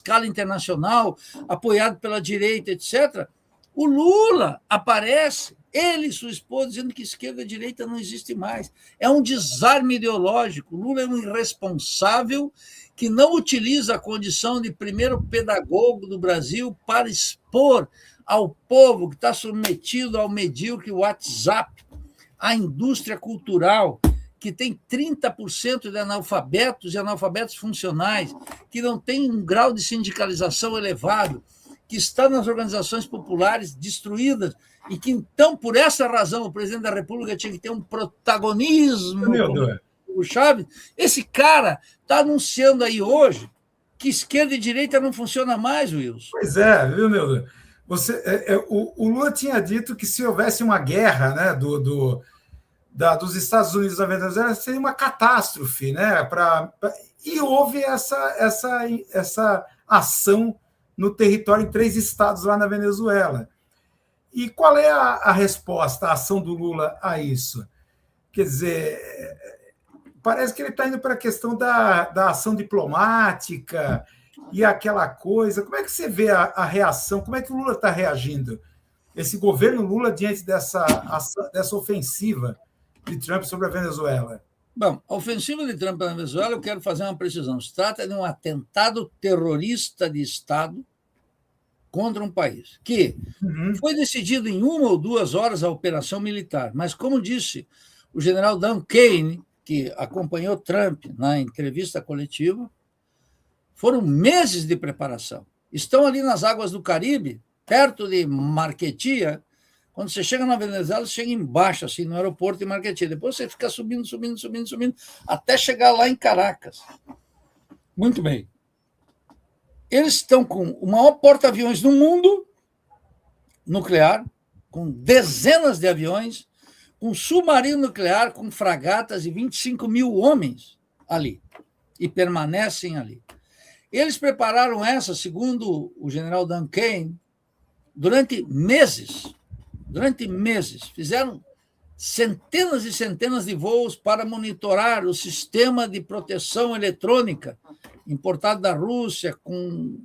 escala internacional, apoiado pela direita, etc., o Lula aparece, ele e sua esposa, dizendo que esquerda e direita não existe mais. É um desarme ideológico. O Lula é um irresponsável que não utiliza a condição de primeiro pedagogo do Brasil para expor ao povo que está submetido ao medíocre WhatsApp, à indústria cultural, que tem 30% de analfabetos e analfabetos funcionais, que não tem um grau de sindicalização elevado, que está nas organizações populares destruídas, e que, então, por essa razão, o presidente da República tinha que ter um protagonismo como o Chaves. Esse cara está anunciando aí hoje que esquerda e direita não funciona mais, Wilson. Pois é, viu, Neudo? O Lula tinha dito que se houvesse uma guerra, né, dos Estados Unidos na Venezuela, seria uma catástrofe, né? E houve essa ação no território em 3 estados lá na Venezuela. E qual é a resposta, a ação do Lula a isso? Quer dizer, parece que ele está indo para a questão da ação diplomática e aquela coisa. Como é que você vê a reação? Como é que o Lula está reagindo? Esse governo Lula diante dessa ofensiva de Trump sobre a Venezuela? Bom, a ofensiva de Trump na Venezuela, eu quero fazer uma precisão. Se trata de um atentado terrorista de Estado contra um país, que foi decidido em 1 ou 2 horas a operação militar. Mas, como disse o general Dan Kane, que acompanhou Trump na entrevista coletiva, foram meses de preparação. Estão ali nas águas do Caribe, perto de Marquetia. Quando você chega na Venezuela, você chega embaixo, assim, no aeroporto de Marquetia. Depois você fica subindo, até chegar lá em Caracas. Muito bem. Eles estão com o maior porta-aviões do mundo, nuclear, com dezenas de aviões, com submarino nuclear, com fragatas e 25 mil homens ali, e permanecem ali. Eles prepararam essa, segundo o general Dan Kane, durante meses, fizeram centenas e centenas de voos para monitorar o sistema de proteção eletrônica importado da Rússia, com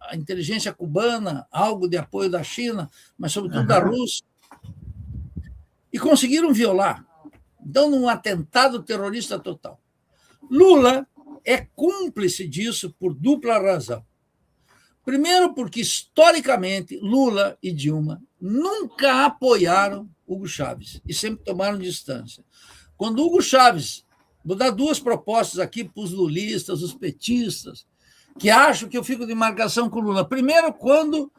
a inteligência cubana, algo de apoio da China, mas sobretudo da Rússia, e conseguiram violar. Então, num atentado terrorista total. Lula é cúmplice disso por dupla razão. Primeiro, porque, historicamente, Lula e Dilma nunca apoiaram Hugo Chávez e sempre tomaram distância. Quando Hugo Chávez, vou dar 2 propostas aqui para os lulistas, os petistas, que acham que eu fico de marcação com Lula. Primeiro, quando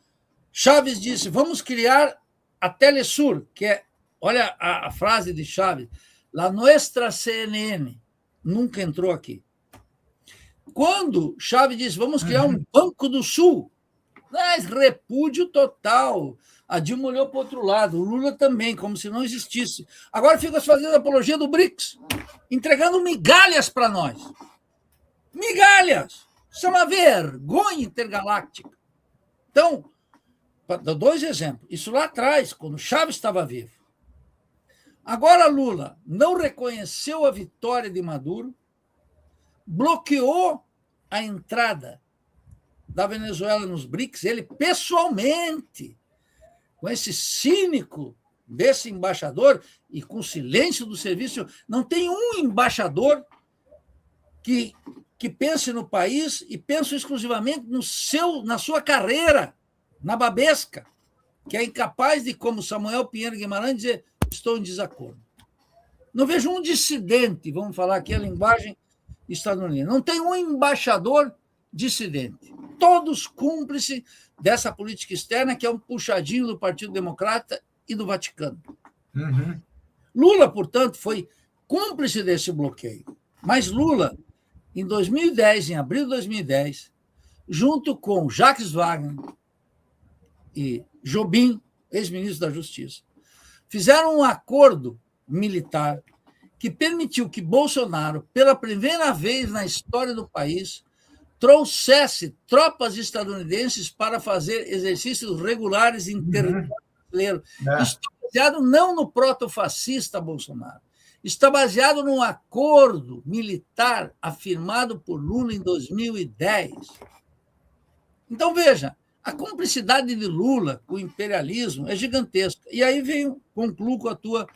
Chávez disse, vamos criar a Telesur, que é, olha a frase de Chávez, la nuestra CNN, nunca entrou aqui. Quando Chávez disse, vamos criar um Banco do Sul, mas repúdio total. A Dilma olhou para o outro lado, o Lula também, como se não existisse. Agora fica fazendo apologia do BRICS, entregando migalhas para nós. Migalhas! Isso é uma vergonha intergaláctica. Então, para dar 2 exemplos. Isso lá atrás, quando Chávez estava vivo. Agora Lula não reconheceu a vitória de Maduro, bloqueou a entrada da Venezuela nos BRICS, ele pessoalmente, com esse cínico desse embaixador e com o silêncio do serviço, não tem um embaixador que pense no país e pense exclusivamente na sua carreira, na babesca, que é incapaz de, como Samuel Pinheiro Guimarães, dizer estou em desacordo. Não vejo um dissidente, vamos falar aqui a linguagem estadunidense, não tem um embaixador dissidente. Todos cúmplices dessa política externa, que é um puxadinho do Partido Democrata e do Vaticano. Lula, portanto, foi cúmplice desse bloqueio. Mas Lula, em 2010, em abril de 2010, junto com Jacques Wagner e Jobim, ex-ministro da Justiça, fizeram um acordo militar que permitiu que Bolsonaro, pela primeira vez na história do país, trouxesse tropas estadunidenses para fazer exercícios regulares em território brasileiro. Isso está baseado não no protofascista Bolsonaro, está baseado num acordo militar afirmado por Lula em 2010. Então, veja, a cumplicidade de Lula com o imperialismo é gigantesca. E aí concluo com a tua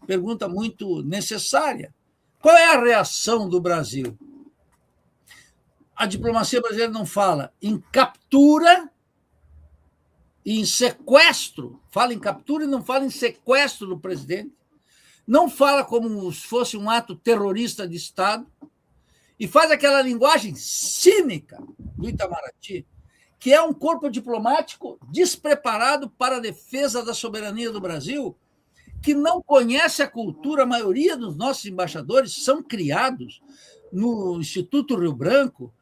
pergunta muito necessária. Qual é a reação do Brasil? A diplomacia brasileira não fala em captura e em sequestro, fala em captura e não fala em sequestro do presidente, não fala como se fosse um ato terrorista de Estado, e faz aquela linguagem cínica do Itamaraty, que é um corpo diplomático despreparado para a defesa da soberania do Brasil, que não conhece a cultura. A maioria dos nossos embaixadores são criados no Instituto Rio Branco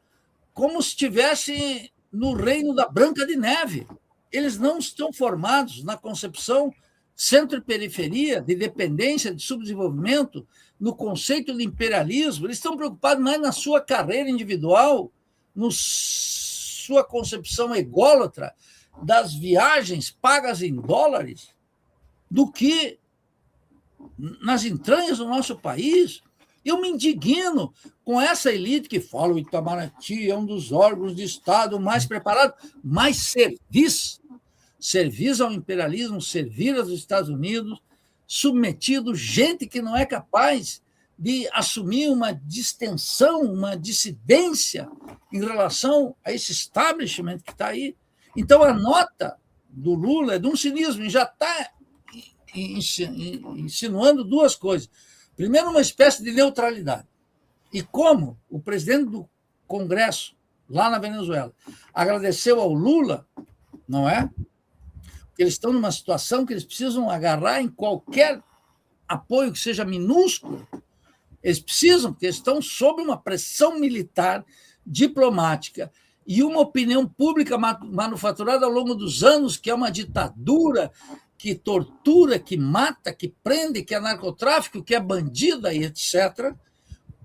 como se estivessem no reino da Branca de Neve. Eles não estão formados na concepção centro e periferia, de dependência, de subdesenvolvimento, no conceito de imperialismo. Eles estão preocupados mais na sua carreira individual, na sua concepção ególatra das viagens pagas em dólares, do que nas entranhas do nosso país. Eu me indigno com essa elite que fala o Itamaraty é um dos órgãos de Estado mais preparados, mais serviço ao imperialismo, servir aos Estados Unidos, submetido gente que não é capaz de assumir uma distensão, uma dissidência em relação a esse establishment que está aí. Então, a nota do Lula é de um cinismo e já está insinuando duas coisas. Primeiro, uma espécie de neutralidade. E como o presidente do Congresso, lá na Venezuela, agradeceu ao Lula, não é? Porque eles estão numa situação que eles precisam agarrar em qualquer apoio que seja minúsculo. Eles precisam, porque eles estão sob uma pressão militar, diplomática, e uma opinião pública manufaturada ao longo dos anos, que é uma ditadura que tortura, que mata, que prende, que é narcotráfico, que é bandida e etc.,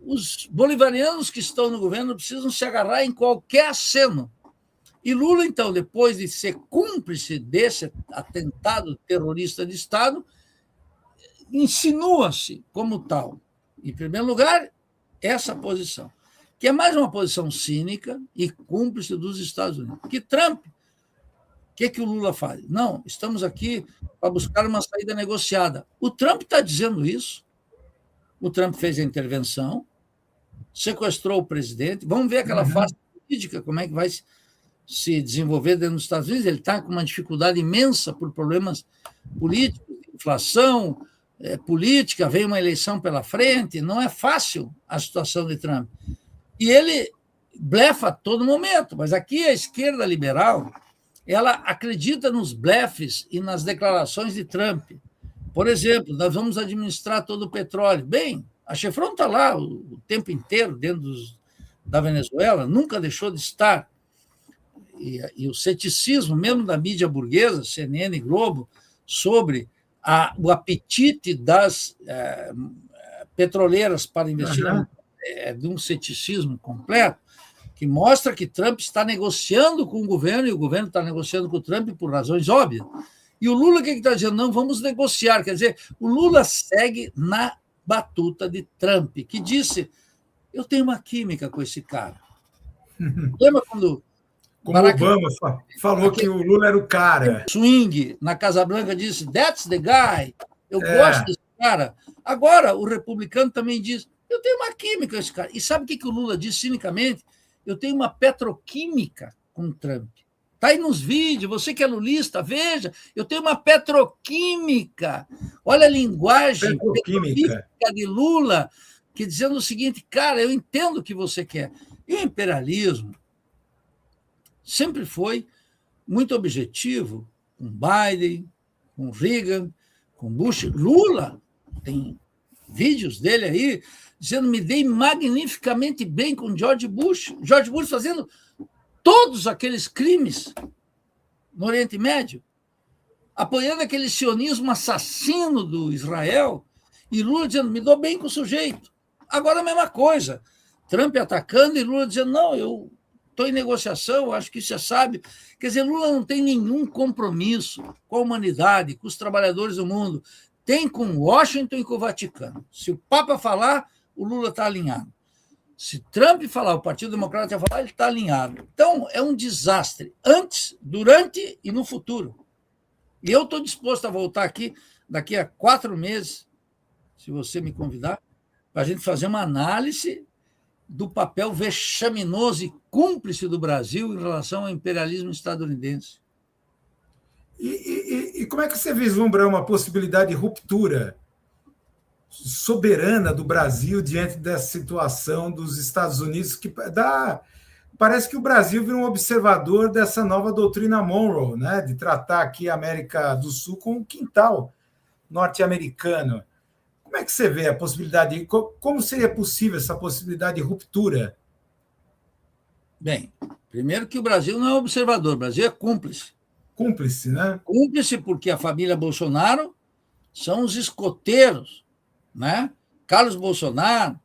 os bolivarianos que estão no governo precisam se agarrar em qualquer aceno. E Lula, então, depois de ser cúmplice desse atentado terrorista de Estado, insinua-se como tal. Em primeiro lugar, essa posição, que é mais uma posição cínica e cúmplice dos Estados Unidos. Que Trump, o que o Lula faz? Não, estamos aqui para buscar uma saída negociada. O Trump está dizendo isso. O Trump fez a intervenção, sequestrou o presidente. Vamos ver aquela farsa política, como é que vai se desenvolver dentro dos Estados Unidos. Ele está com uma dificuldade imensa por problemas políticos, inflação, política, vem uma eleição pela frente, não é fácil a situação de Trump. E ele blefa a todo momento, mas aqui a esquerda liberal ela acredita nos blefes e nas declarações de Trump. Por exemplo, nós vamos administrar todo o petróleo. Bem, a Chevron está lá o tempo inteiro dentro da Venezuela, nunca deixou de estar. E o ceticismo, mesmo da mídia burguesa, CNN e Globo, sobre o apetite das petroleiras para investir de um ceticismo completo, que mostra que Trump está negociando com o governo e o governo está negociando com o Trump por razões óbvias. E o Lula, o que está dizendo? Não, vamos negociar. Quer dizer, o Lula segue na batuta de Trump, que disse, eu tenho uma química com esse cara. Lembra quando como Obama falou que o Lula era o cara. Swing, na Casa Branca, disse, that's the guy, eu gosto desse cara. Agora, o republicano também diz, eu tenho uma química com esse cara. E sabe o que o Lula diz cinicamente? Eu tenho uma petroquímica com o Trump. Está aí nos vídeos, você que é lulista, veja, eu tenho uma petroquímica. Olha a linguagem petroquímica de Lula, que dizendo o seguinte, cara, eu entendo o que você quer. E o imperialismo sempre foi muito objetivo com Biden, com Reagan, com Bush. Lula, tem vídeos dele aí, dizendo, me dei magnificamente bem com George Bush. George Bush fazendo todos aqueles crimes no Oriente Médio, apoiando aquele sionismo assassino do Israel, e Lula dizendo, me dou bem com o sujeito. Agora a mesma coisa, Trump atacando e Lula dizendo, não, eu estou em negociação, acho que você sabe. Quer dizer, Lula não tem nenhum compromisso com a humanidade, com os trabalhadores do mundo, tem com Washington e com o Vaticano. Se o Papa falar, o Lula está alinhado. Se Trump falar, o Partido Democrata vai falar, ele está alinhado. Então, é um desastre, antes, durante e no futuro. E eu estou disposto a voltar aqui daqui a 4 meses, se você me convidar, para a gente fazer uma análise do papel vexaminoso e cúmplice do Brasil em relação ao imperialismo estadunidense. E como é que você vislumbra uma possibilidade de ruptura soberana do Brasil diante dessa situação dos Estados Unidos, que parece que o Brasil vira um observador dessa nova doutrina Monroe, né, de tratar aqui a América do Sul como um quintal norte-americano. Como é que você vê a possibilidade, como seria possível essa possibilidade de ruptura? Bem, primeiro que o Brasil não é observador, o Brasil é cúmplice. Cúmplice, né? Cúmplice porque a família Bolsonaro são os escoteiros, né? Carlos Bolsonaro,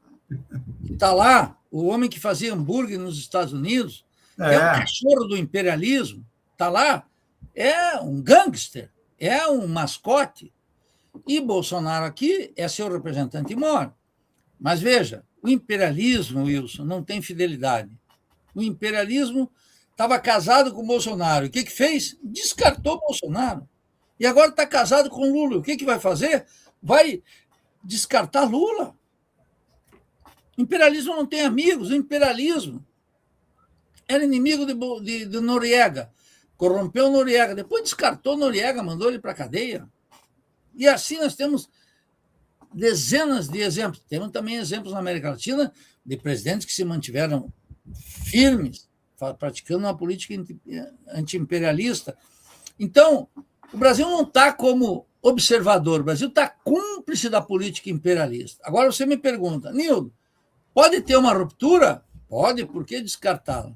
que está lá, o homem que fazia hambúrguer nos Estados Unidos, é um cachorro do imperialismo, está lá, é um gangster, é um mascote. E Bolsonaro aqui é seu representante maior. Mas veja, o imperialismo, Wilson, não tem fidelidade. O imperialismo estava casado com Bolsonaro. O que fez? Descartou Bolsonaro. E agora está casado com Lula. O que vai fazer? Vai descartar Lula. O imperialismo não tem amigos. O imperialismo era inimigo de Noriega. Corrompeu Noriega. Depois descartou Noriega, mandou ele para a cadeia. E assim nós temos dezenas de exemplos. Temos também exemplos na América Latina de presidentes que se mantiveram firmes, praticando uma política anti-imperialista. Então, o Brasil não está como observador, o Brasil está cúmplice da política imperialista. Agora você me pergunta, Nildo, pode ter uma ruptura? Pode, por que descartá-la?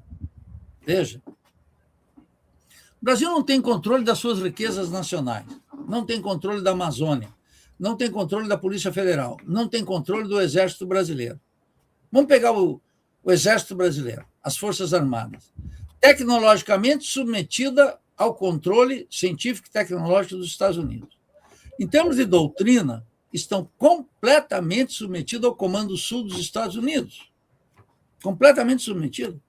Veja, o Brasil não tem controle das suas riquezas nacionais, não tem controle da Amazônia, não tem controle da Polícia Federal, não tem controle do Exército Brasileiro. Vamos pegar o Exército Brasileiro, as Forças Armadas, tecnologicamente submetida ao controle científico e tecnológico dos Estados Unidos. Em termos de doutrina, estão completamente submetidos ao Comando Sul dos Estados Unidos. Completamente submetidos.